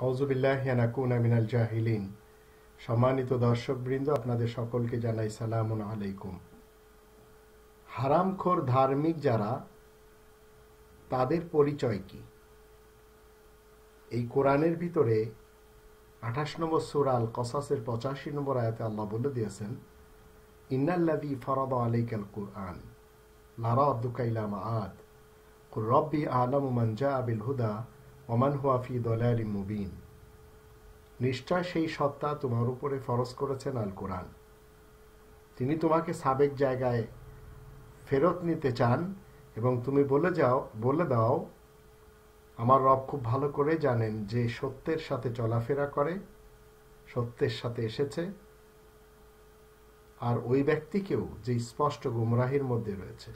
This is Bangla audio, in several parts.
আউযুবিল্লাহি আন আকুনা মিনাল জাহিলিন। সম্মানিত দর্শকবৃন্দ, আপনাদের সকলকে জানাই সালামুন আলাইকুম। হারামখোর ধার্মিক যারা, তাদের পরিচয় কি? এই কোরআনের ভিতরে 28 নম্বর সূরা আল কসাসের 85 নম্বর আয়াতে আল্লাহ বলে দিয়েছেন, ইন্নাল্লাযী ফারাদা আলাইকাল কুরআন লা রাদ্দুকা ইলা মাআদ কুর রাব্বি আ'লামু মান জাআ বিল হুদা ওয়া মান হুয়া ফি দালালিম মুবিন। নিশ্চয় সেই সত্তা তোমার উপরে ফরজ করেছেন আল কোরআন। তিনি তোমাকে সাবেক জায়গায় ফেরত নিতে চান এবং তুমি বলে দাও, আমার রব খুব ভালো করে জানেন যে সত্যের সাথে চলাফেরা করে, সত্যের সাথে এসেছে, আর ওই ব্যক্তিকেও যে স্পষ্ট গুমরাহির মধ্যে রয়েছে।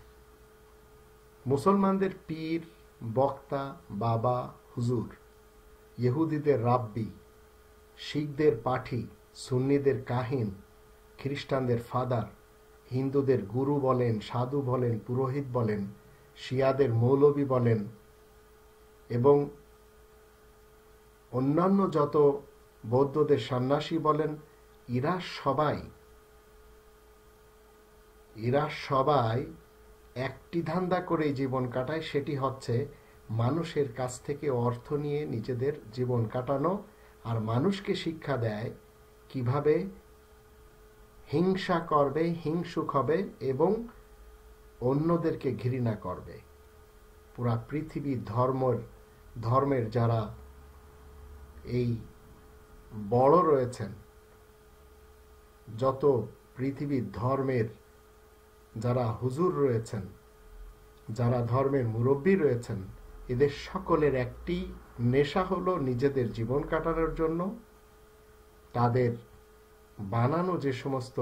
মুসলমানদের পীর, বক্তা, বাবা, হুজুর, ইহুদিদের রাব্বি, শিখদের পাঠী, সুন্নিদের কাহিন, খ্রিস্টানদের ফাদার, হিন্দুদের গুরু বলেন, সাধু বলেন, পুরোহিত বলেন, শিয়াদের মৌলবি বলেন এবং অন্যান্য যত বৌদ্ধদের সন্ন্যাসী বলেন, এরা সবাই একটি ধান্দা করে জীবন কাটায়, সেটি হচ্ছে মানুষের কাছ থেকে অর্থ নিয়ে নিজেদের জীবন কাটানো, আর মানুষকে শিক্ষা দেয় কিভাবে হিংসা করবে, হিংসুক হবে এবং অন্যদেরকে ঘৃণা করবে। পুরা পৃথিবীর ধর্মের যারা এই বড় রয়েছেন, যত পৃথিবীর ধর্মের যারা হুজুর রয়েছেন, যারা ধর্মের মুরব্বী রয়েছেন, এদের সকলের একটি নেশা হলো নিজেদের জীবন কাটানোর জন্য তাদের বানানো যে সমস্ত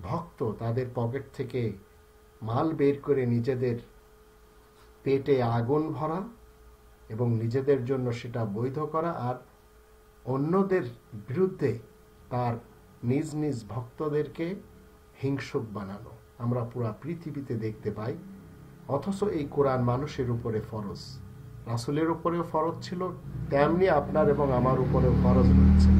ভক্ত, তাদের পকেট থেকে মাল বের করে নিজেদের পেটে আগুন ভরা এবং নিজেদের জন্য সেটা বৈধ করা, আর অন্যদের বিরুদ্ধে তার নিজ নিজ ভক্তদেরকে হিংসুক বানানো আমরা পুরা পৃথিবীতে দেখতে পাই। অথচ এই কোরআন মানুষের উপরে ফরজ, রাসূলের উপরেও ফরজ ছিল, তেমনি আপনার এবং আমার উপরেও ফরজ রয়েছে।